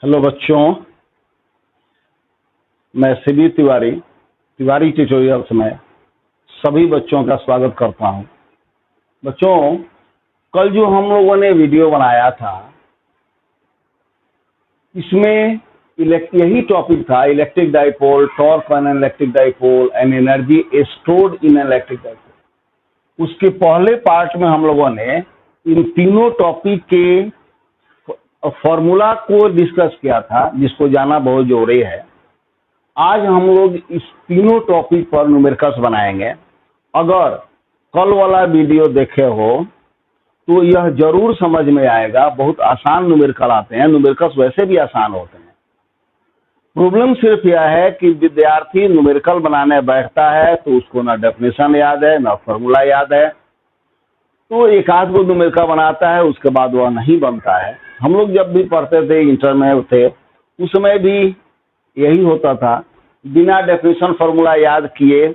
Hello बच्चों, मैं शिविर तिवारी ट्यूटोरियल्स में सभी बच्चों का स्वागत करता हूं। बच्चों, कल जो हम लोगों ने वीडियो बनाया था इसमें यही टॉपिक था, electric dipole, torque on electric dipole and energy stored in electric dipole. उसके पहले पार्ट में हम लोगों ने इन तीनों टॉपिक के फॉर्मूला को डिस्कस किया था, जिसको जाना बहुत जरूरी है। आज हम लोग इस तीनों टॉपिक पर न्यूमेरिकल्स बनाएंगे। अगर कल वाला वीडियो देखे हो तो यह जरूर समझ में आएगा। बहुत आसान न्यूमेरिकल आते हैं, न्यूमेरिकल्स वैसे भी आसान होते हैं। प्रॉब्लम सिर्फ यह है कि विद्यार्थी न्यूमेरिकल बनाने बैठता है तो उसको ना डेफिनेशन याद है ना फॉर्मूला याद है, तो एक आध गो न्यूमेरिकल बनाता है, उसके बाद वह नहीं बनता है। हम लोग जब भी पढ़ते थे, इंटर में थे, उस समय भी यही होता था। बिना डेफिनेशन फॉर्मूला याद किए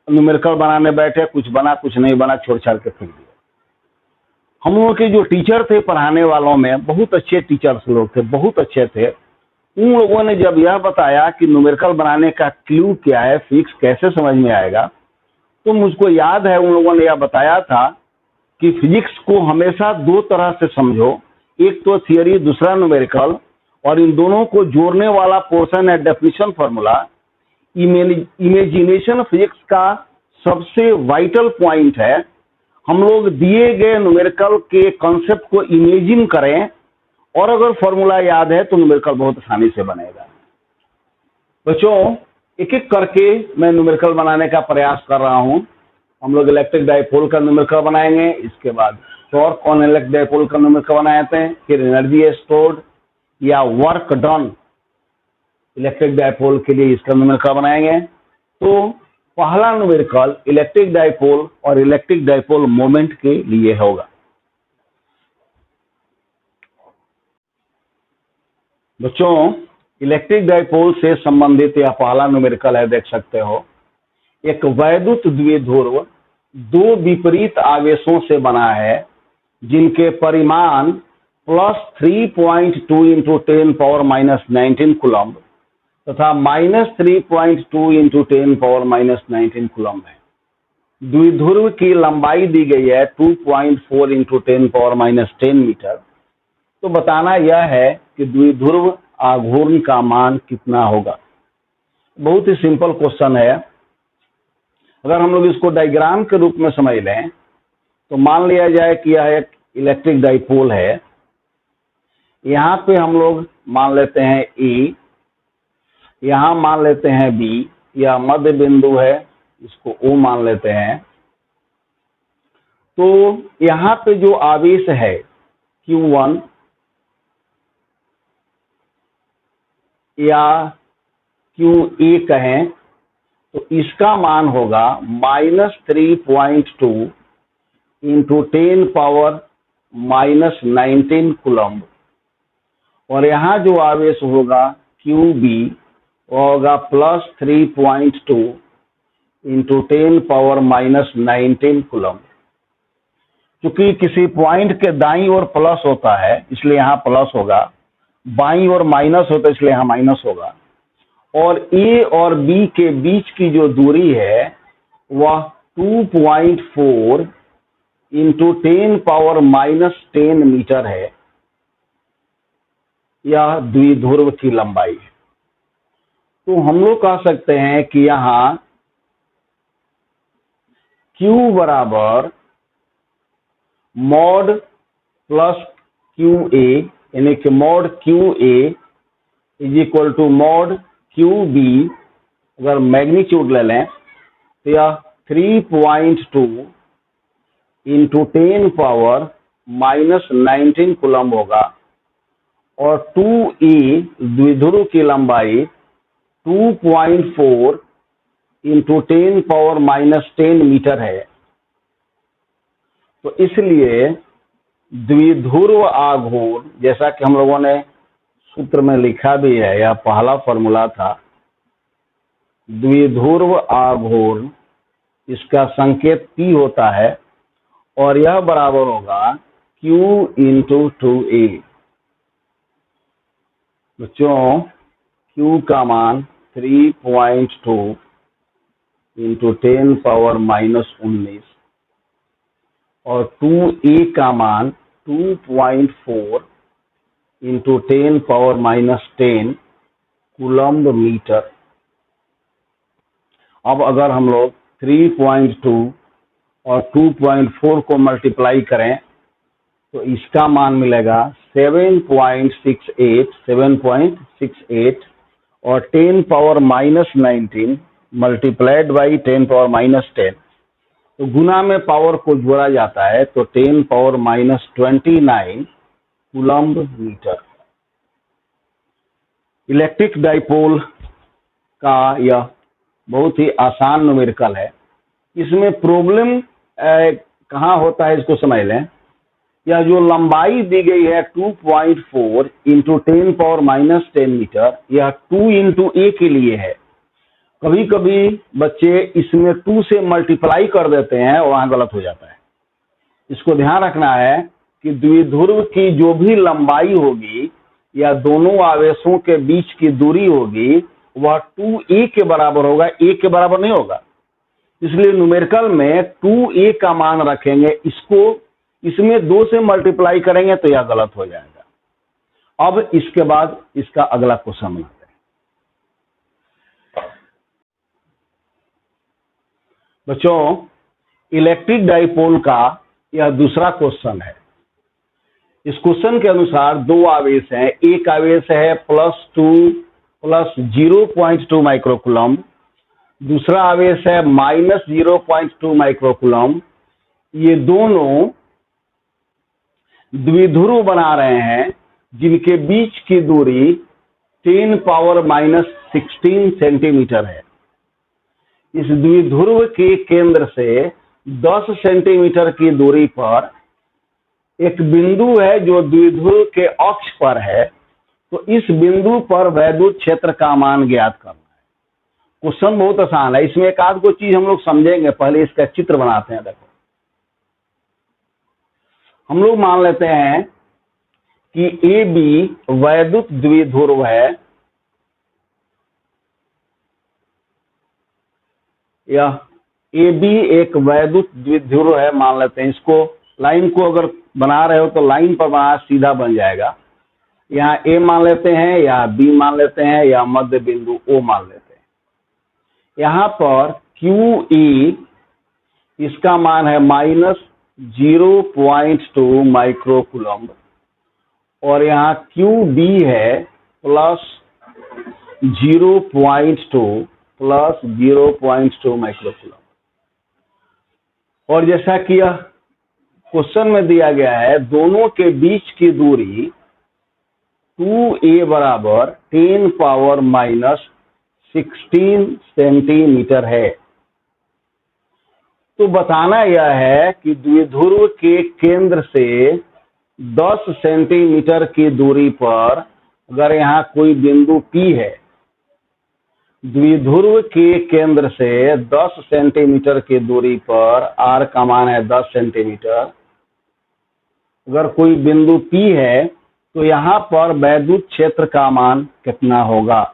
न्यूमेरिकल बनाने बैठे, कुछ बना कुछ नहीं बना, छोड़ छाड़ के फेंक दिया। हम लोग के जो टीचर थे पढ़ाने वालों में, बहुत अच्छे टीचर्स लोग थे, बहुत अच्छे थे। उन लोगों ने जब यह बताया कि न्यूमेरिकल बनाने का क्लू क्या है, फिक्स कैसे समझ में आएगा, तो मुझको याद है उन लोगों ने यह बताया था कि फिजिक्स को हमेशा दो तरह से समझो, एक तो थियरी, दूसरा न्यूमेरिकल, और इन दोनों को जोड़ने वाला पोर्शन है डेफिनेशन फॉर्मूला। इमेजिनेशन फिजिक्स का सबसे वाइटल पॉइंट है। हम लोग दिए गए न्यूमेरिकल के कॉन्सेप्ट को इमेजिन करें और अगर फॉर्मूला याद है तो न्यूमेरिकल बहुत आसानी से बनेगा। बच्चों, एक एक करके मैं न्यूमेरिकल बनाने का प्रयास कर रहा हूं। हम लोग इलेक्ट्रिक डाइपोल का न्यूमेरिकल बनाएंगे, इसके बाद टॉर्क ऑन इलेक्ट्रिक डाइपोल का न्यूमेरिकल बनाते हैं, फिर एनर्जी स्टोर्ड या वर्क डन इलेक्ट्रिक डाइपोल के लिए इसका न्यूमेरिकल बनाएंगे। तो पहला न्यूमेरिकल इलेक्ट्रिक डाइपोल और इलेक्ट्रिक डाइपोल मोमेंट के लिए होगा। बच्चों, इलेक्ट्रिक डाइपोल से संबंधित यह पहला न्यूमेरिकल है, देख सकते हो। एक वैद्युत द्विध्रुव दो विपरीत आवेशों से बना है जिनके परिमाण +3.2 इंटू 10⁻⁻19 कूलम्ब तथा -3.2 इंटू 10⁻⁻19 कूलम्ब है। द्विध्रुव की लंबाई दी गई है 2.4 इंटू 10⁻10 मीटर। तो बताना यह है कि द्विध्रुव आघूर्ण का मान कितना होगा। बहुत ही सिंपल क्वेश्चन है। अगर हम लोग इसको डायग्राम के रूप में समझ लें तो मान लिया जाए कि यह एक इलेक्ट्रिक डाइपोल है। यहाँ पे हम लोग मान लेते हैं ए, यहाँ मान लेते हैं बी, यह मध्य बिंदु है, इसको ओ मान लेते हैं। तो यहाँ पे जो आवेश है Q1 या QA कहें, तो इसका मान होगा -3.2 इंटू 10⁻⁻19 कूलम्ब, और यहाँ जो आवेश होगा QB वो होगा +3.2 इंटू 10⁻⁻19 कूलम्ब। क्योंकि किसी पॉइंट के दाईं ओर प्लस होता है इसलिए यहाँ प्लस होगा, बाईं ओर माइनस होता है इसलिए यहाँ माइनस होगा। और ए और बी के बीच की जो दूरी है वह 2.4 इंटू 10⁻⁻10 मीटर है। यह द्विध्रुव की लंबाई है। तो हम लोग कह सकते हैं कि यहाँ Q बराबर मॉड प्लस QA, यानी कि mod QA is equal to mod QB। अगर मैग्नीट्यूड ले लें तो यह 3.2 इंटू 10⁻⁻19 कूलम्ब होगा। और 2E द्विध्रुव की लंबाई 2.4 इंटू 10⁻⁻10 मीटर है। तो इसलिए द्विध्रुव आघूर्ण, जैसा कि हम लोगों ने सूत्र में लिखा भी है, यह पहला फॉर्मूला था, द्विध्रुव आघूर्ण इसका संकेत P होता है और यह बराबर होगा Q इंटू 2A। बच्चों Q का मान 3.2 इंटू 10⁻⁻19 और 2A का मान 2.4 इंटू 10⁻10 कूलम्ब मीटर। अब अगर हम लोग 3.2 और 2.4 को मल्टीप्लाई करें तो इसका मान मिलेगा 7.68 और 10⁻19 मल्टीप्लाइड बाई 10⁻10, तो गुना में पावर को जोड़ा जाता है तो 10⁻29 कूलम्ब मीटर। इलेक्ट्रिक डाइपोल का यह बहुत ही आसान न्यूमेरिकल है। इसमें प्रॉब्लम कहाँ होता है इसको समझ लें। यह जो लंबाई दी गई है 2.4 इंटू 10⁻10 मीटर, यह 2 इंटू ए के लिए है। कभी कभी बच्चे इसमें 2 से मल्टीप्लाई कर देते हैं, वहां गलत हो जाता है। इसको ध्यान रखना है कि द्विध्रुव की जो भी लंबाई होगी या दोनों आवेशों के बीच की दूरी होगी वह 2a के बराबर होगा, a के बराबर नहीं होगा। इसलिए न्यूमेरिकल में 2a का मान रखेंगे, इसमें 2 से मल्टीप्लाई करेंगे तो यह गलत हो जाएगा। अब इसके बाद इसका अगला क्वेश्चन बनाते हैं। बच्चों इलेक्ट्रिक डाइपोल का यह दूसरा क्वेश्चन है। इस क्वेश्चन के अनुसार 2 आवेश हैं। एक आवेश है +2 + 0.2 माइक्रोकूलम्ब, दूसरा आवेश है -0.2 माइक्रोकूलम्ब। ये दोनों द्विध्रुव बना रहे हैं जिनके बीच की दूरी 10⁻16 सेंटीमीटर है। इस द्विध्रुव के केंद्र से 10 सेंटीमीटर की दूरी पर एक बिंदु है जो द्विध्रुव के अक्ष पर है, तो इस बिंदु पर वैद्युत क्षेत्र का मान ज्ञात करना है। क्वेश्चन बहुत आसान है। इसमें एक आध को चीज हम लोग समझेंगे, पहले इसका चित्र बनाते हैं। देखो हम लोग मान लेते हैं कि ए बी वैद्युत द्विध्रुव है। यह ए बी एक वैद्युत द्विध्रुव है मान लेते हैं। इसको लाइन को अगर बना रहे हो तो लाइन पर बना सीधा बन जाएगा। यहाँ ए मान लेते हैं या बी मान लेते हैं या मध्य बिंदु ओ मान लेते हैं। यहाँ पर क्यू ई इसका मान है -0.2 माइक्रोकूलम्ब और यहाँ क्यू बी है +0.2 + 0.2 माइक्रोकूलम्ब। और जैसा कि यह क्वेश्चन में दिया गया है, दोनों के बीच की दूरी 2a बराबर 10⁻16 सेंटीमीटर है। तो बताना यह है कि द्विध्रुव के केंद्र से 10 सेंटीमीटर की दूरी पर अगर यहाँ कोई बिंदु P है, द्विध्रुव के केंद्र से 10 सेंटीमीटर की दूरी पर r का मान है 10 सेंटीमीटर, अगर कोई बिंदु P है तो यहाँ पर वैद्युत क्षेत्र का मान कितना होगा।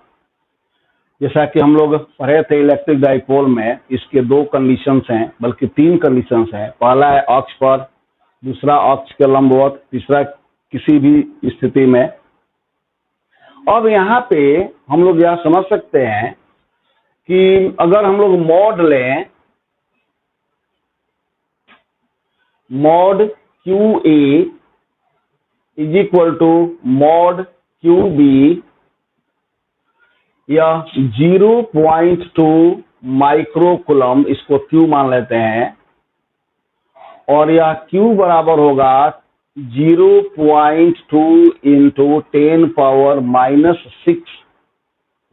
जैसा कि हम लोग पढ़े थे इलेक्ट्रिक डाइपोल में, इसके 2 कंडीशंस हैं, बल्कि 3 कंडीशंस हैं। पहला है अक्ष पर, दूसरा अक्ष के लंबवत, तीसरा किसी भी स्थिति में। अब यहाँ पे हम लोग यह समझ सकते हैं कि अगर हम लोग मॉड लें, mod Q A is equal to mod Q B, या 0.2 माइक्रोकूलम्ब, इसको Q मान लेते हैं, और यह Q बराबर होगा 0.2 इंटू 10⁻⁻6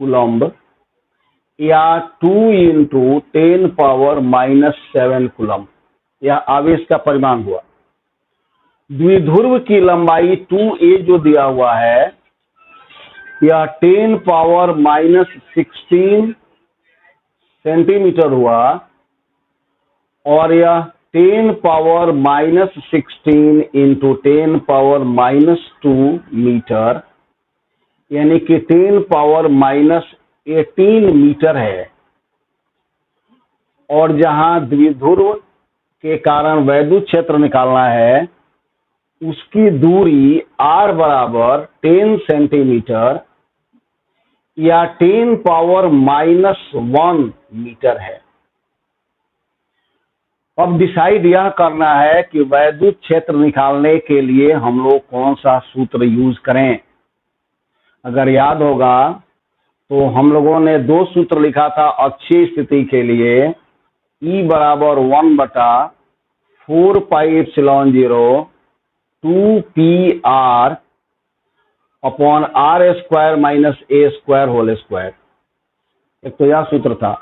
कूलम्ब या 2 इंटू 10⁻⁻7 कूलम्ब। यह आवेश का परिमाण हुआ। द्विध्रुव की लंबाई 2a जो दिया हुआ है यह 10⁻⁻16 सेंटीमीटर हुआ और यह 10⁻⁻16 इंटू 10⁻⁻2 मीटर यानी कि 10 पावर माइनस 18 मीटर है। और जहां द्विध्रुव के कारण वैद्युत क्षेत्र निकालना है उसकी दूरी r बराबर 10 सेंटीमीटर या 10 पावर माइनस 1 मीटर है। अब डिसाइड यह करना है कि वैद्युत क्षेत्र निकालने के लिए हम लोग कौन सा सूत्र यूज करें। अगर याद होगा तो हम लोगों ने दो सूत्र लिखा था अक्षीय स्थिति के लिए, E बराबर 1/4 pi epsilon 0 2PR upon R square minus A square whole square. एक तो यह सूत्र था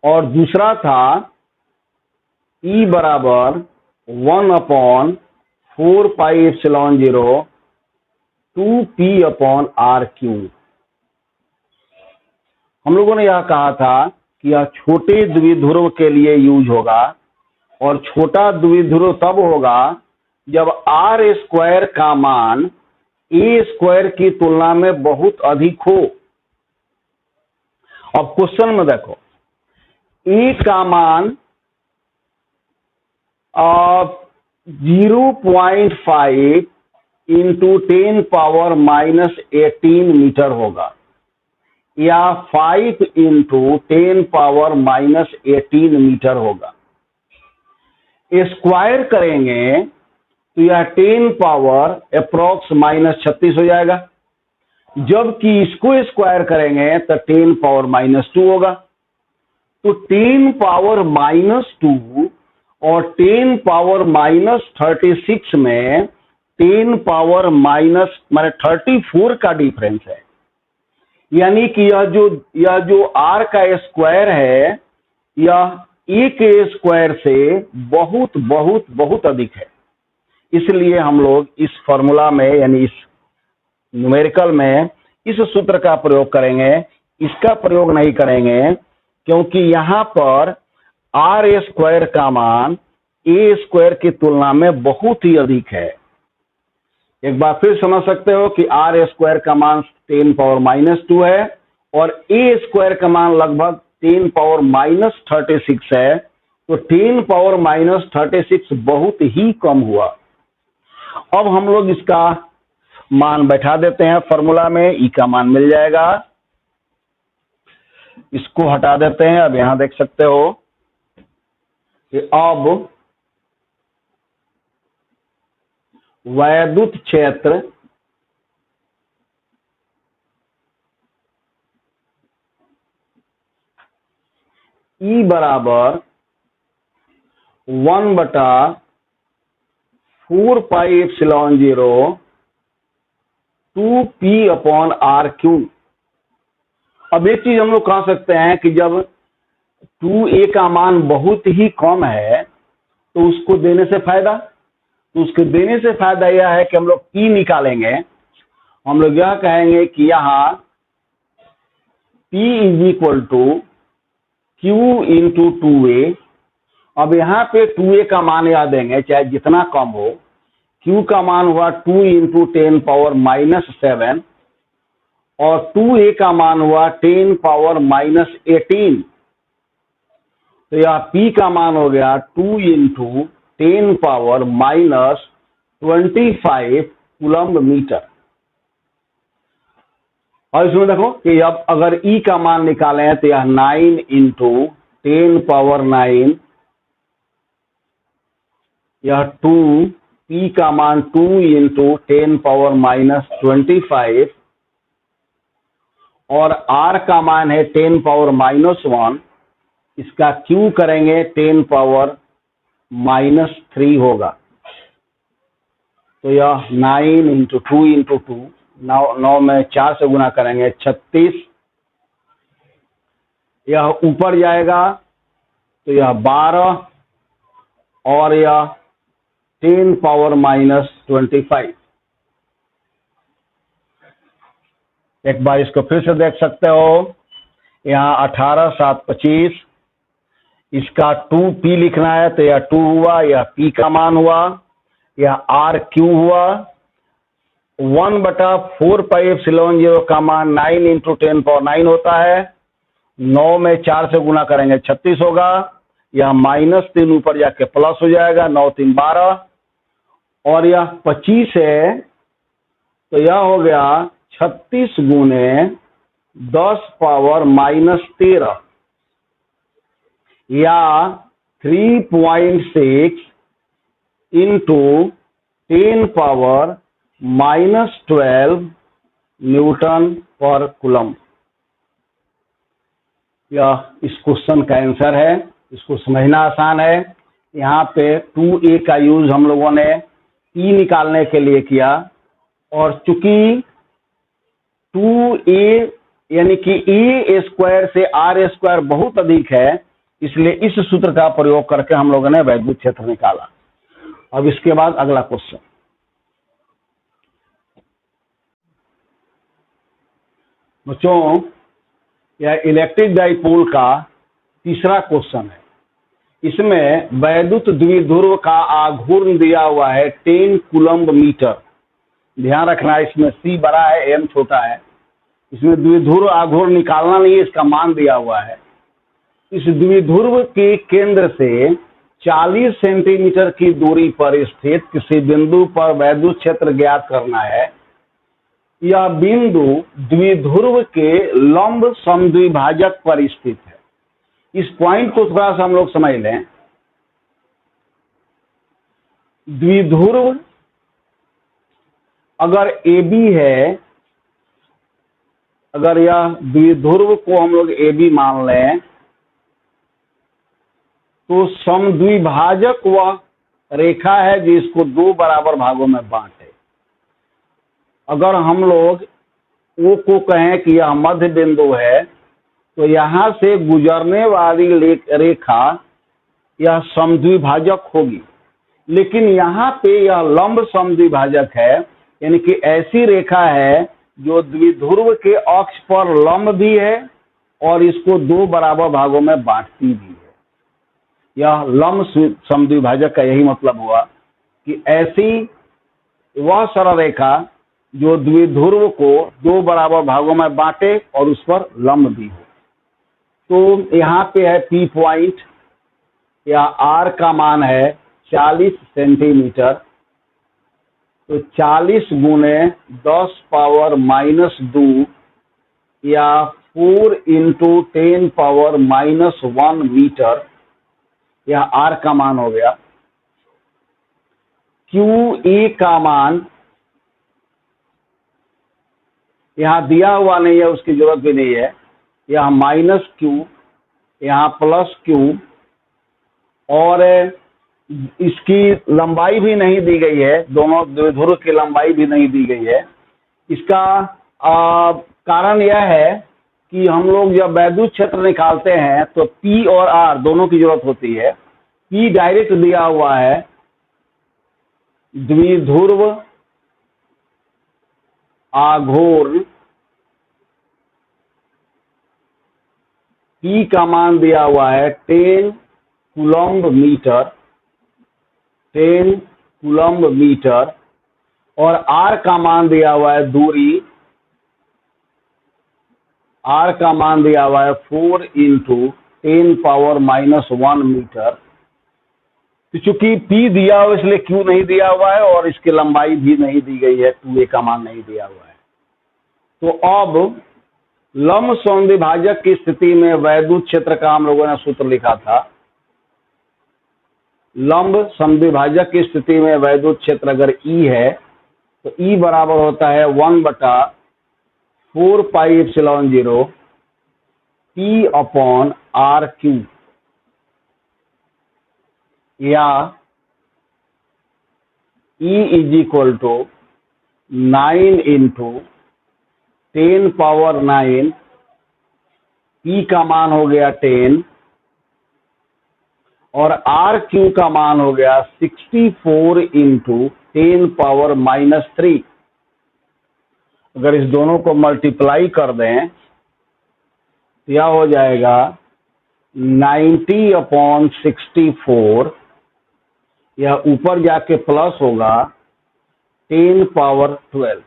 और दूसरा था E बराबर 1/4 pi epsilon 0 2P upon R cube. हम लोगों ने यह कहा था कि यह छोटे द्विध्रुव के लिए यूज होगा और छोटा द्विध्रुव तब होगा जब R स्क्वायर का मान A स्क्वायर की तुलना में बहुत अधिक हो। अब क्वेश्चन में देखो, A का मान 0.5 इंटू 10 पावर माइनस 18 मीटर होगा या 5 इंटू 10 पावर माइनस 18 मीटर होगा। स्क्वायर करेंगे तो यह 10 पावर अप्रोक्स माइनस 36 हो जाएगा, जबकि इसको स्क्वायर करेंगे तो 10 पावर माइनस 2 होगा। तो 10 पावर माइनस 2 और 10 पावर माइनस 36 में 10 पावर माइनस माने 34 का डिफरेंस है। यानी कि यह जो R का स्क्वायर है यह A के स्क्वायर से बहुत बहुत बहुत अधिक है। इसलिए हम लोग इस फॉर्मूला में यानी इस न्यूमेरिकल में इस सूत्र का प्रयोग करेंगे, इसका प्रयोग नहीं करेंगे क्योंकि यहाँ पर R स्क्वायर का मान A स्क्वायर की तुलना में बहुत ही अधिक है। एक बार फिर समझ सकते हो कि R स्क्वायर का मान 10 पावर माइनस 2 है और A स्क्वायर का मान लगभग 10 पावर माइनस 36 है। तो 10 पावर माइनस 36 बहुत ही कम हुआ। अब हम लोग इसका मान बैठा देते हैं फॉर्मूला में, E का मान मिल जाएगा। इसको हटा देते हैं। अब यहां देख सकते हो कि अब वैद्युत क्षेत्र E बराबर 1/4 pi epsilon 0 2P upon R cube. अब एक चीज हम लोग कह सकते हैं कि जब 2A का मान बहुत ही कम है तो उसको देने से फायदा, तो उसके देने से फायदा यह है कि हम लोग P निकालेंगे। हम लोग यह कहेंगे कि यहाँ P is equal to Q into 2A। अब यहाँ पे 2A का मान याद देंगे चाहे जितना कम हो। Q का मान हुआ 2 इंटू 10 पावर माइनस 7 और 2A का मान हुआ 10 पावर माइनस 18। तो यह P का मान हो गया 2 into 10 power minus 25 coulomb metre. और इसमें देखो कि अब अगर E का मान निकालें तो यह 9 इंटू 10 पावर 9, यह 2, P का मान 2 इंटू 10 पावर माइनस 25 और R का मान है 10 पावर माइनस 1। इसका Q करेंगे 10 पावर माइनस 3 होगा। तो यह 9 इंटू 2 इंटू 2, 9 में 4 से गुना करेंगे 36। यह ऊपर जाएगा तो यह 12 और यह 10 पावर माइनस 25। एक बार इसको फिर से देख सकते हो। यहाँ 18 7 25, इसका 2P लिखना है तो यह 2 हुआ, यह P का मान हुआ, यह R क्यू हुआ 1/4πε0 का मान 9 × 10⁻9 होता है। 9 में 4 से गुना करेंगे 36 होगा, यह -3 ऊपर जाके प्लस हो जाएगा, 9 3 12, और यह 25 है तो यह हो गया 36 × 10⁻−13 या 3.6 × 10⁻−12 न्यूटन पर कूलम। यह इस क्वेश्चन का आंसर है। इसको समझना आसान है। यहाँ पे 2a का यूज हम लोगों ने P निकालने के लिए किया, और चूंकि 2a यानी कि a² से r² बहुत अधिक है, इसलिए इस सूत्र का प्रयोग करके हम लोगों ने वैद्युत क्षेत्र निकाला। अब इसके बाद अगला क्वेश्चन, बच्चों यह इलेक्ट्रिक डाइपोल का तीसरा क्वेश्चन है। इसमें वैद्युत द्विध्रुव का आघूर्ण दिया हुआ है 10 कूलम्ब मीटर। ध्यान रखना, इसमें C बड़ा है, M छोटा है। इसमें द्विध्रुव आघूर्ण निकालना नहीं है, इसका मान दिया हुआ है। इस द्विध्रुव के केंद्र से 40 सेंटीमीटर की दूरी पर स्थित किसी बिंदु पर वैद्युत क्षेत्र ज्ञात करना है। यह बिंदु द्विध्रुव के लंब समद्विभाजक पर स्थित है। इस पॉइंट को थोड़ा सा हम लोग समझ लें। द्विध्रुव अगर AB है, अगर यह द्विध्रुव को हम लोग AB मान लें, तो समद्विभाजक वह रेखा है जिसको 2 बराबर भागों में बांटे। अगर हम लोग O को कहें कि यह मध्य बिंदु है, तो यहां से गुजरने वाली रेखा यह समद्विभाजक होगी। लेकिन यहाँ पे यह लंब समद्विभाजक है, यानी कि ऐसी रेखा है जो द्विध्रुव के अक्ष पर लंब भी है और इसको 2 बराबर भागों में बांटती भी है। यह लंब समद्विभाजक का यही मतलब हुआ कि ऐसी वह सरल रेखा जो द्विध्रुव को 2 बराबर भागों में बांटे और उस पर लंब भी हो। तो यहाँ पे है P पॉइंट, या R का मान है 40 सेंटीमीटर। तो 40 × 10⁻−2 या 4 × 10⁻−1 मीटर, यह R का मान हो गया। QE का मान यहाँ दिया हुआ नहीं है, उसकी जरूरत भी नहीं है। यहाँ -Q, यहाँ +Q, और इसकी लंबाई भी नहीं दी गई है, दोनों द्विध्रुव की लंबाई भी नहीं दी गई है। इसका कारण यह है कि हम लोग जब वैद्युत क्षेत्र निकालते हैं तो P और R दोनों की जरूरत होती है। P डायरेक्ट दिया हुआ है, द्विध्रुव आघूर्ण P का मान दिया हुआ है 10 कूलम्ब मीटर, 10 कूलम्ब मीटर, और R का मान दिया हुआ है दूरी, R का मान दिया हुआ है 4 × 10⁻−1 मीटर। तो चूंकि P दिया हुआ इसलिए Q नहीं दिया हुआ है, और इसकी लंबाई भी नहीं दी गई है, 2a का मान नहीं दिया हुआ है। तो अब लंब समद्विभाजक की स्थिति में वैद्युत क्षेत्र का हम लोगों ने सूत्र लिखा था। लंब समद्विभाजक की स्थिति में वैद्युत क्षेत्र अगर E है तो E बराबर होता है 1/4πε0 P/RQ, या E = 9 × 10⁻9। P का मान हो गया 10 और RQ का मान हो गया 64 × 10⁻−3। अगर इस दोनों को मल्टीप्लाई कर दें तो यह हो जाएगा 90/64, यह ऊपर जाके प्लस होगा 10⁻12।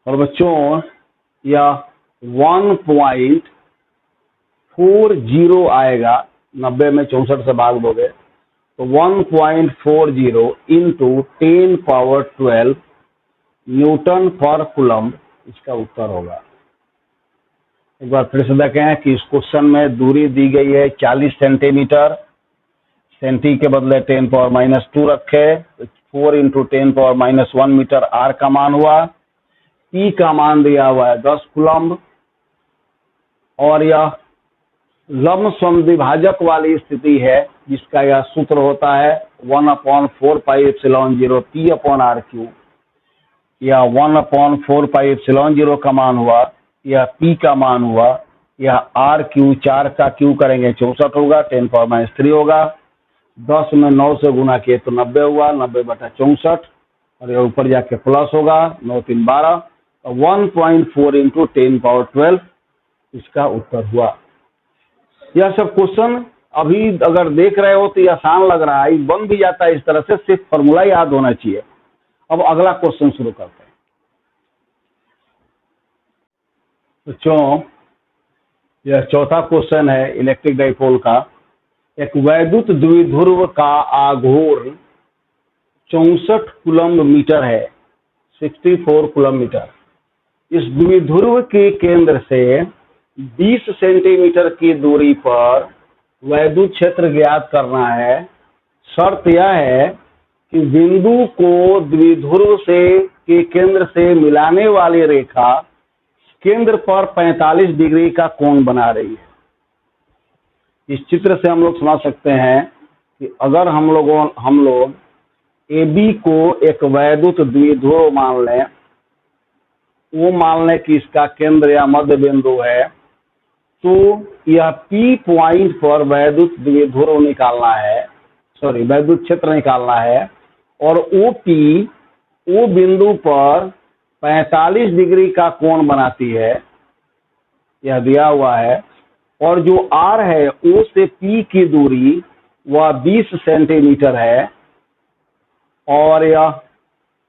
और बच्चों यह 1.40 आएगा, 90 में 64 से भाग दोगे तो 1.40 इंटू 10 पावर 12 न्यूटन पर कूलम्ब इसका उत्तर होगा। एक बार फिर से देखें कि इस क्वेश्चन में दूरी दी गई है 40 सेंटीमीटर, सेंटी के बदले 10 पावर -2 रखे, 4 इंटू 10 पावर -1 मीटर आर का मान हुआ, पी का मान दिया हुआ है 10 कूलम्ब, और यह लम्ब समद्विभाजक वाली स्थिति है जिसका यह सूत्र होता है 1/4πε0 P/r³। यह 1/4πε0 का मान हुआ, यह P का मान हुआ, यह R³ 4 का Q करेंगे 64 होगा, 10 पावर -3 होगा, 10 में 9 से गुना किए तो 90 हुआ, 90/64, और यह ऊपर जाके प्लस होगा, 9 3 12, 1.4 इंटू 10 पावर 12 इसका उत्तर हुआ। यह सब क्वेश्चन अभी अगर देख रहे हो तो ये आसान लग रहा है, बन भी जाता है इस तरह से, सिर्फ फॉर्मूला याद होना चाहिए। अब अगला क्वेश्चन शुरू करते हैं बच्चों। यह चौथा क्वेश्चन है इलेक्ट्रिक डाइपोल का। एक वैद्युत द्विध्रुव का आघूर्ण 64 कूलम्ब मीटर है, 64 कूलम्ब मीटर। इस द्विध्रुव के केंद्र से 20 सेंटीमीटर की दूरी पर वैद्युत क्षेत्र ज्ञात करना है। शर्त यह है कि बिंदु को द्विध्रुव के केंद्र से मिलाने वाली रेखा केंद्र पर 45 डिग्री का कोण बना रही है। इस चित्र से हम लोग समझ सकते हैं कि अगर हम लोग AB को एक वैद्युत द्विध्रुव मान लें, वो मान लें कि इसका केंद्र या मध्य बिंदु है, तो यह P पॉइंट पर वैद्युत द्विध्रुव निकालना है, वैद्युत क्षेत्र निकालना है, और OP O बिंदु पर 45 डिग्री का कोण बनाती है, यह दिया हुआ है। और जो R है O से P की दूरी वह 20 सेंटीमीटर है, और यह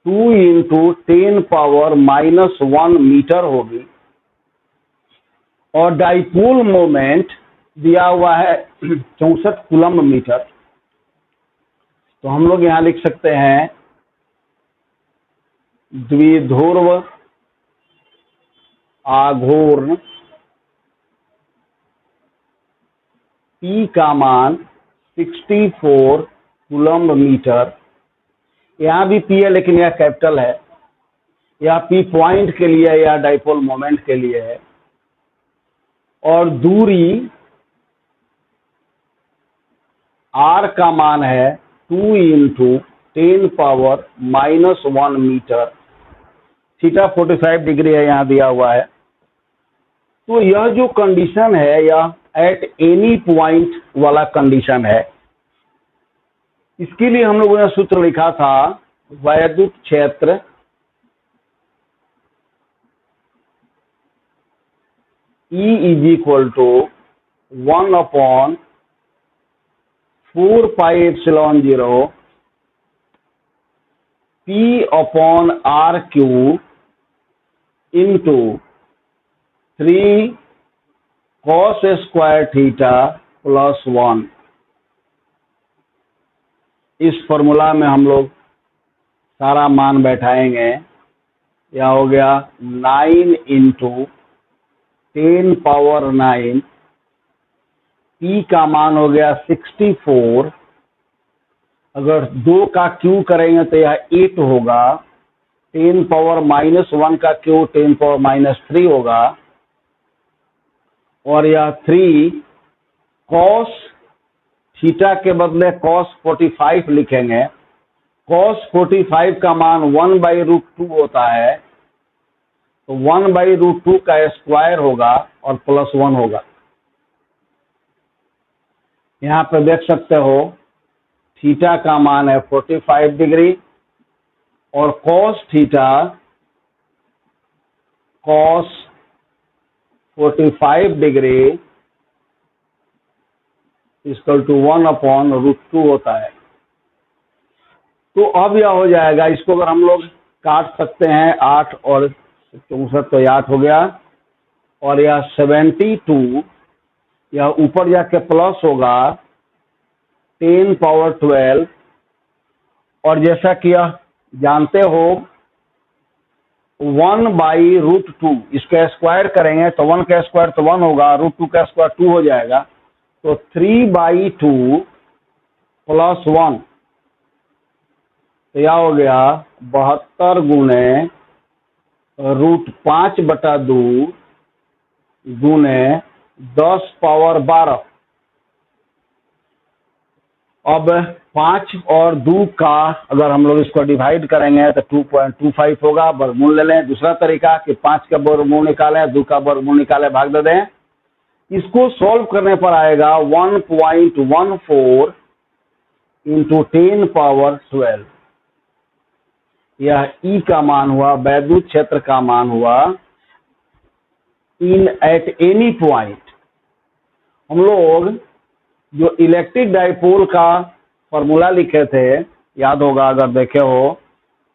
2 इंटू 10 पावर -1 मीटर होगी, और डाइपोल मोमेंट दिया हुआ है 64 कूलम्ब मीटर। तो हम लोग यहां लिख सकते हैं द्विध्रुव आघूर्ण P का मान 64 कूलम्ब मीटर। यहाँ भी P है लेकिन यह कैपिटल है, यह P पॉइंट के लिए या डाइपोल मोमेंट के लिए है, और दूरी R का मान है 2 into 10 power -1 metre. Theta 45 degree है, यहाँ दिया हुआ है। तो यह जो कंडीशन है यह एट एनी पॉइंट वाला कंडीशन है। इसके लिए हम लोगों ने सूत्र लिखा था वैद्युत क्षेत्र E = 1/4πε0 P/r³ into 3 cos square theta plus 1। इस फॉर्मूला में हम लोग सारा मान बैठाएंगे। यह हो गया 9 इंटू 10 पावर 9, P का मान हो गया 64। अगर 2 का Q करेंगे तो यह 8 होगा, 10 पावर -1 का Q 10 पावर -3 होगा, और यह 3 cos थीटा के बदले cos 45 लिखेंगे। cos 45 का मान 1/√2 होता है, तो 1/√2 का स्क्वायर होगा और प्लस 1 होगा। यहाँ पे देख सकते हो थीटा का मान है 45 डिग्री, और cos थीटा cos 45 डिग्री = 1/√2 होता है। तो अब यह हो जाएगा, इसको अगर हम लोग काट सकते हैं 8 और 64 तो 8 हो गया, और यह 72, यह ऊपर जाके प्लस होगा 10 पावर 12, और जैसा कि यह जानते हो 1/√2, इसका स्क्वायर करेंगे तो 1 का स्क्वायर तो 1 होगा, √2 का स्क्वायर 2 हो जाएगा, तो 3/2 प्लस 1, तो यह हो गया 72 गुने √5/2 गुने 10 पावर 12। अब 5 और 2 का अगर हम लोग इसको डिवाइड करेंगे तो 2.25 होगा। वर्गमूल ले लें। दूसरा तरीका कि 5 का वर्गमूल निकालें, 2 का वर्गमूल निकालें, भाग दे दें। इसको सॉल्व करने पर आएगा 1.14 इंटू 10 पावर 12। यह ई का मान हुआ, वैद्युत क्षेत्र का मान हुआ इन एट एनी पॉइंट। हम लोग जो इलेक्ट्रिक डाइपोल का फॉर्मूला लिखे थे, याद होगा अगर देखे हो,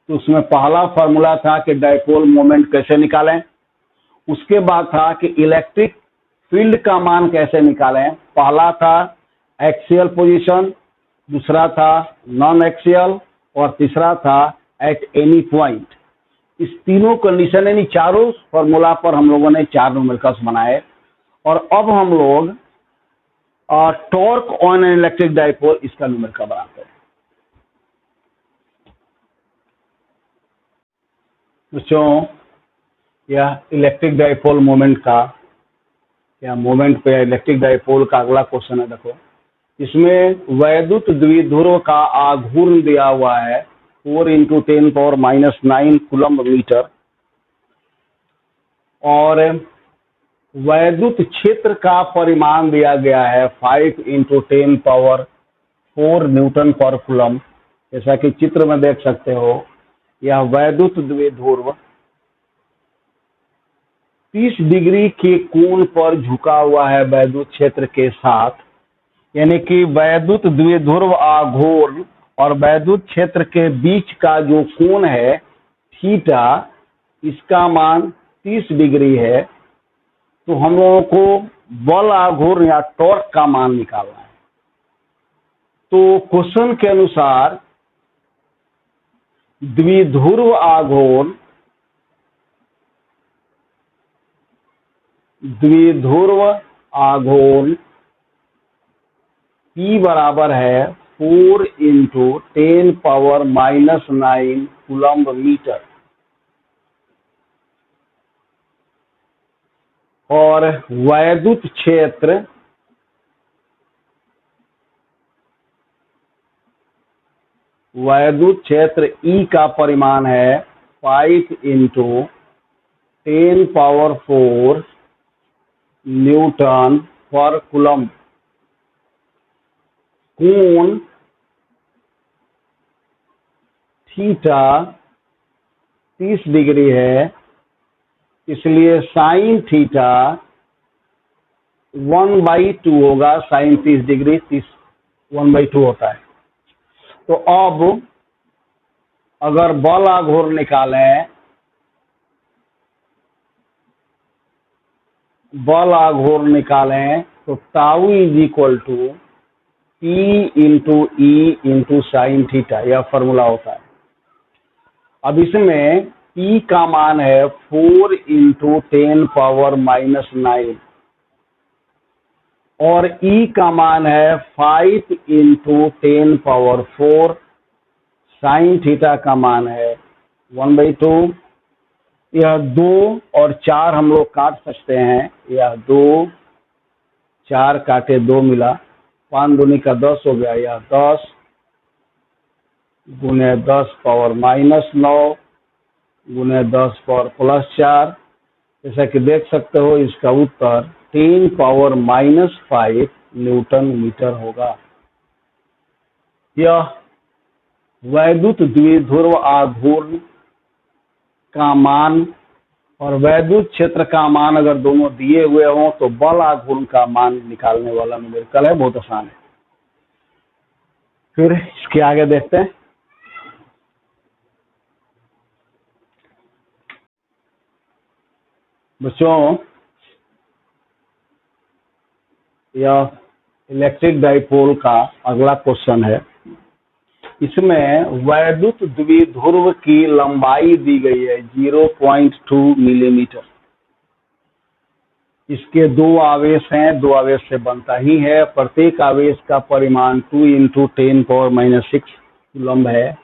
तो उसमें पहला फॉर्मूला था कि डाइपोल मोमेंट कैसे निकालें। उसके बाद था कि इलेक्ट्रिक फील्ड का मान कैसे निकालें। पहला था एक्सियल पोजीशन, दूसरा था नॉन एक्सियल, और तीसरा था एट एनी पॉइंट। इस तीनों कंडीशन यानी चारों फॉर्मूला पर हम लोगों ने 4 न्यूमेरिकल्स बनाए। और अब हम लोग torque on an electric dipole इसका न्यूमेरिकल बनाते हैं। बच्चों, यह इलेक्ट्रिक डाइपोल मोमेंट का, या मोमेंट पे इलेक्ट्रिक डाइपोल का अगला क्वेश्चन है। देखो, इसमें वैद्युत द्विध्रुव का आघूर्ण दिया हुआ है 4 इंटू 10⁻⁹ कूलम्ब मीटर, और वैद्युत क्षेत्र का परिमाण दिया गया है 5 इंटू 10⁴ न्यूटन पर कूलम्ब। जैसा कि चित्र में देख सकते हो, यह वैद्युत द्विध्रुव 30 डिग्री के कोण पर झुका हुआ है वैद्युत क्षेत्र के साथ। यानी कि वैद्युत द्विध्रुव आघूर्ण और वैद्युत क्षेत्र के बीच का जो कोण है थीटा, इसका मान 30 डिग्री है। तो हम लोगों को बल आघूर्ण या टॉर्क का मान निकालना है। तो क्वेश्चन के अनुसार द्विध्रुव आघूर्ण P बराबर है 4 इंटू 10⁻⁹ कूलम्ब मीटर, और वैद्युत क्षेत्र E का परिमाण है 5 इंटू 10⁴ न्यूटन पर कूलम्ब। कोण थीटा 30 डिग्री है, इसलिए साइन थीटा 1/2 होगा। साइन 30 डिग्री 1/2 होता है। तो अब अगर बल आघूर्ण निकालें तो tau is equal to P into E into sine theta, यह फॉर्मूला होता है। अब इसमें P का मान है 4 इंटू 10⁻⁹, और E का मान है 5 इंटू 10⁴, साइन थीटा का मान है 1/2। यह 2 और 4 हम लोग काट सकते हैं। यह 2, 4 काटे 2 मिला, 5 दूनी का 10 हो गया। यह 10 गुने 10⁻⁹ गुने 10⁻+4। जैसा कि देख सकते हो, इसका उत्तर 10⁻⁻5 न्यूटन मीटर होगा। यह वैद्युत द्विध्रुव आघूर्ण का मान और वैद्युत क्षेत्र का मान अगर दोनों दिए हुए हों तो बल आघूर्ण का मान निकालने वाला न्यूमेरिकल है। बहुत आसान है। फिर इसके आगे देखते हैं। बच्चों, यह इलेक्ट्रिक डाइपोल का अगला क्वेश्चन है। इसमें वैद्युत द्विध्रुव की लंबाई दी गई है 0.2 मिलीमीटर। इसके दो आवेश हैं, दो आवेश से बनता ही है। प्रत्येक आवेश का परिमाण 2 × 10⁻⁶ कूलम्ब है।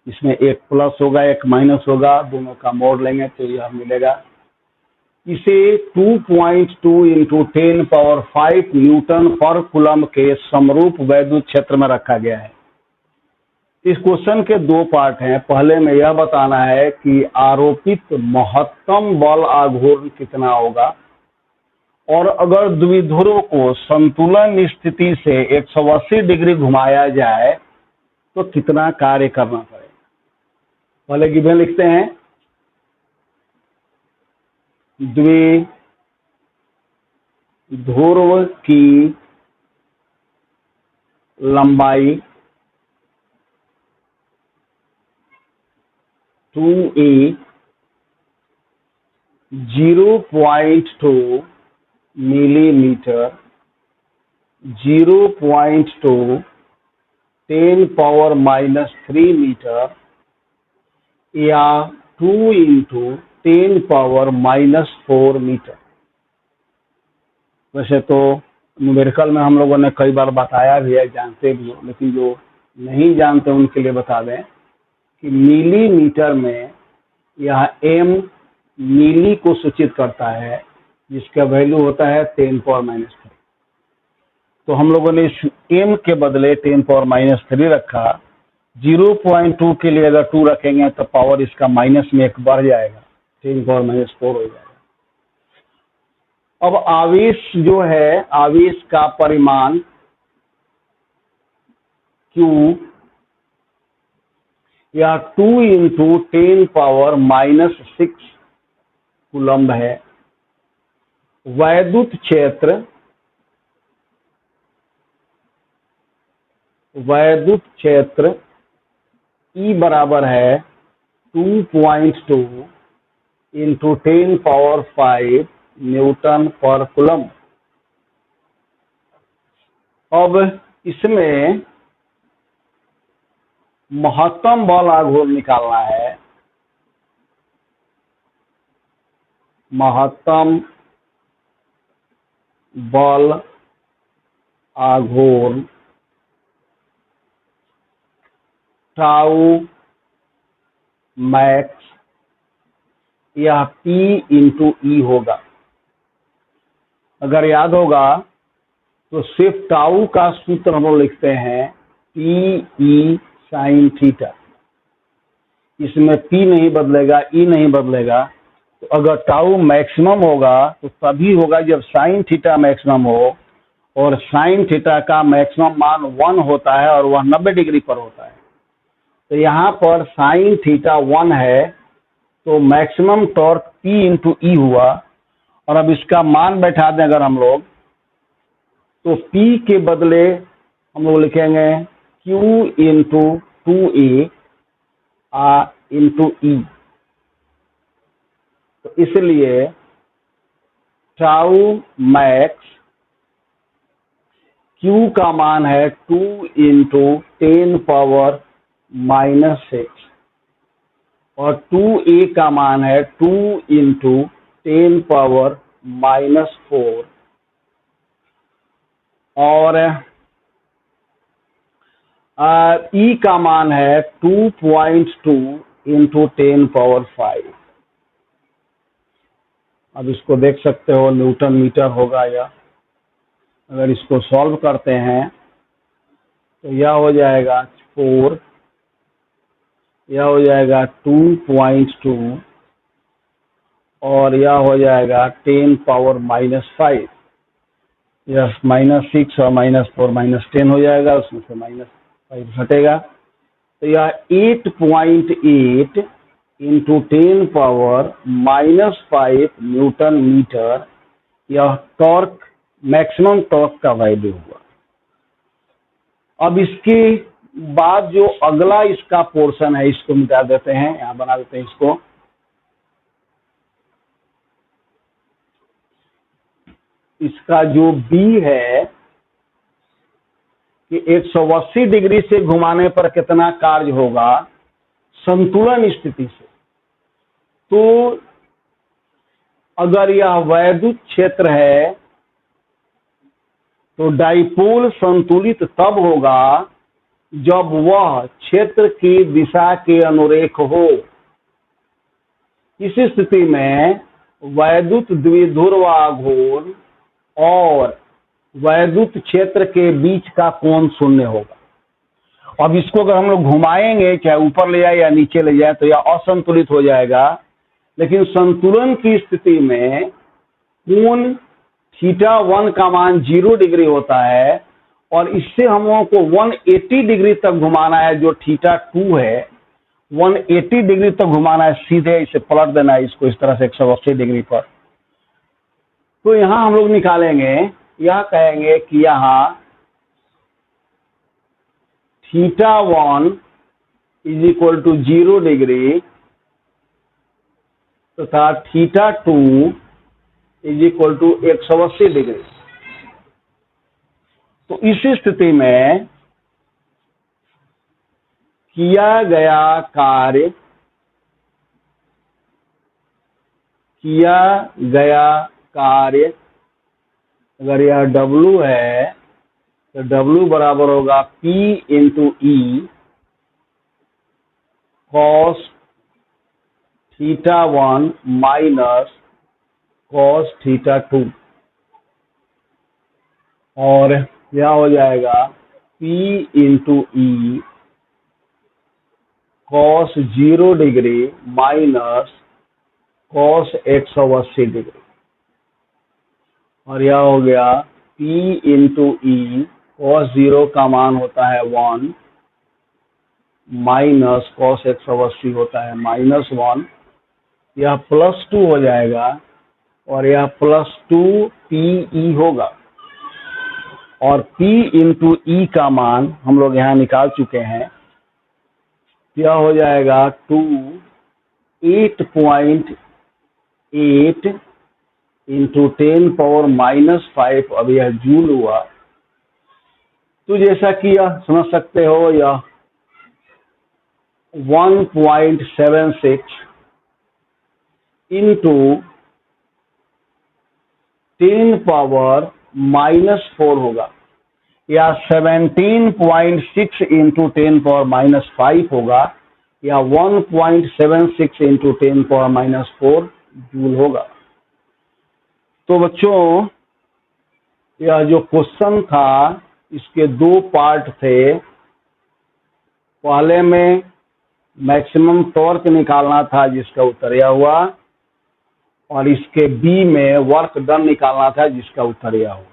इसमें एक प्लस होगा, एक माइनस होगा, दोनों का मोड़ लेंगे तो यह मिलेगा। इसे 2.2 × 10⁵ न्यूटन पर कूलम्ब के समरूप वैद्युत क्षेत्र में रखा गया है। इस क्वेश्चन के दो पार्ट हैं। पहले में यह बताना है कि आरोपित महत्तम बल आघूर्ण कितना होगा, और अगर द्विध्रुव को संतुलन स्थिति से 180 डिग्री घुमाया जाए तो कितना कार्य करना पड़ेगा। पहले गिवन लिखते हैं। द्विध्रुव की लंबाई 2a 0.2 मिलीमीटर 0.2 10⁻³ मीटर या 2 × 10⁻⁴ मीटर। वैसे तो न्यूमेरिकल में हम लोगों ने कई बार बताया भी है, जानते भी हो, लेकिन जो नहीं जानते उनके लिए बता दें कि मिलीमीटर में यह m मिली को सूचित करता है, जिसका वैल्यू होता है 10⁻⁻3। तो हम लोगों ने इस m के बदले 10⁻³ रखा। 0.2 के लिए अगर 2 रखेंगे तो पावर इसका माइनस में 1 बढ़ जाएगा, 10⁻⁴ हो जाएगा। अब आवेश जो है, आवेश का परिमाण Q या 2 × 10⁻⁻6 कूलम्ब है। वैद्युत क्षेत्र E बराबर है 2.2 × 10⁵ न्यूटन पर कूलम्ब। अब इसमें महत्तम बल आघूर्ण निकालना है। महत्तम बल आघूर्ण टाउ मैक्स या P × E होगा। अगर याद होगा तो सिर्फ टाउ का सूत्र हम लोग लिखते हैं PE sin थीटा। इसमें P नहीं बदलेगा, E नहीं बदलेगा। तो अगर टाउ मैक्सिमम होगा तो तभी होगा जब साइन थीटा मैक्सिमम हो, और साइन थीटा का मैक्सिमम मान 1 होता है और वह 90 डिग्री पर होता है। तो यहाँ पर साइन थीटा 1 है, तो मैक्सिमम टॉर्क P × E हुआ। और अब इसका मान बैठा दें अगर हम लोग, तो P के बदले हम लोग लिखेंगे Q × 2a × E। तो इसलिए टाउ मैक्स Q का मान है 2 × 10⁻⁻6 और 2a का मान है 2 × 10⁻⁻4 और E का मान है 2.2 × 10⁵। अब इसको देख सकते हो, न्यूटन मीटर होगा यह। अगर इसको सॉल्व करते हैं तो यह हो जाएगा 4, यह हो जाएगा 2.2 और यह हो जाएगा 10⁻⁻5। यह -6 और -4 -10 हो जाएगा, उसमें से -5 हटेगा। तो यह 8.8 × 10⁻⁻5 न्यूटन मीटर यह टॉर्क, मैक्सिमम टॉर्क का वैल्यू हुआ। अब इसके बाद जो अगला इसका पोर्शन है, इसको मिटा देते हैं, यहां बना देते हैं इसको। इसका जो बी है कि 180 डिग्री से घुमाने पर कितना कार्य होगा संतुलन स्थिति से। तो अगर यह वैद्युत क्षेत्र है तो डाइपोल संतुलित तब होगा जब वह क्षेत्र की दिशा के अनुरेख हो। इस स्थिति में वैद्युत द्विध्रुव आघूर्ण और वैद्युत क्षेत्र के बीच का कोण शून्य होगा। अब इसको अगर हम लोग घुमाएंगे, चाहे ऊपर ले जाए या नीचे ले जाए, तो यह असंतुलित हो जाएगा। लेकिन संतुलन की स्थिति में कोण θ1 का मान 0 डिग्री होता है और इससे हम लोगों को 180 डिग्री तक घुमाना है। जो θ2 है 180 डिग्री तक घुमाना है, सीधे इसे पलट देना है इसको इस तरह से 180 डिग्री पर। तो यहां हम लोग निकालेंगे, यह कहेंगे कि यहां θ1 = 0 डिग्री तथा θ2 = 180 डिग्री। तो इस स्थिति में किया गया कार्य अगर यह W है तो W बराबर होगा P × E cos θ1 minus cos θ2, और यह हो जाएगा P × E cos 0 degree minus cos 180 degree, और यह हो गया P × E cos 0 का मान होता है 1 माइनस cos 180 होता है -1। यह +2 हो जाएगा और यह +2 PE होगा, और P × E का मान हम लोग यहाँ निकाल चुके हैं। यह हो जाएगा 8.8 × 10⁻⁵। अब यह जूल हुआ। तो जैसा कि यह समझ सकते हो, यह 1.76 × 10⁻⁴ होगा, या 17.6 × 10⁻⁵ होगा, या 1.76 × 10⁻⁴ जूल होगा। तो बच्चों, यह जो क्वेश्चन था इसके दो पार्ट थे। पहले में मैक्सिमम टॉर्क निकालना था जिसका उत्तर यह हुआ, और इसके बी में वर्क डन निकालना था जिसका उत्तर यह हुआ।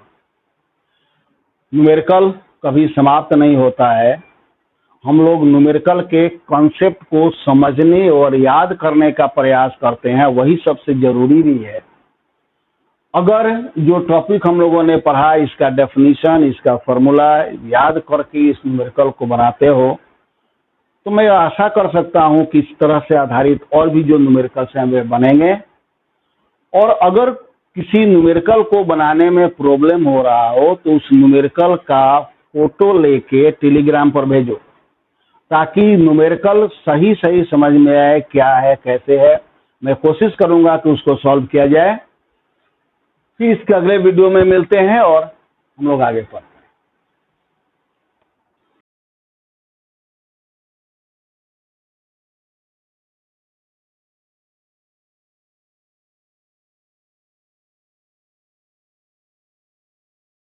न्यूमेरिकल कभी समाप्त नहीं होता है। हम लोग न्यूमेरिकल के कॉन्सेप्ट को समझने और याद करने का प्रयास करते हैं, वही सबसे जरूरी भी है। अगर जो टॉपिक हम लोगों ने पढ़ा, इसका डेफिनेशन, इसका फॉर्मूला याद करके इस न्यूमेरिकल को बनाते हो, तो मैं आशा कर सकता हूं कि इस तरह से आधारित और भी जो न्यूमेरिकल्स हैं वे बनेंगे। और अगर किसी न्यूमेरिकल को बनाने में प्रॉब्लम हो रहा हो तो उस न्यूमेरिकल का फोटो लेके टेलीग्राम पर भेजो, ताकि न्यूमेरिकल सही समझ में आए, क्या है कैसे है। मैं कोशिश करूंगा कि उसको सॉल्व किया जाए। फिर इसके अगले वीडियो में मिलते हैं और हम लोग आगे पढ़ें।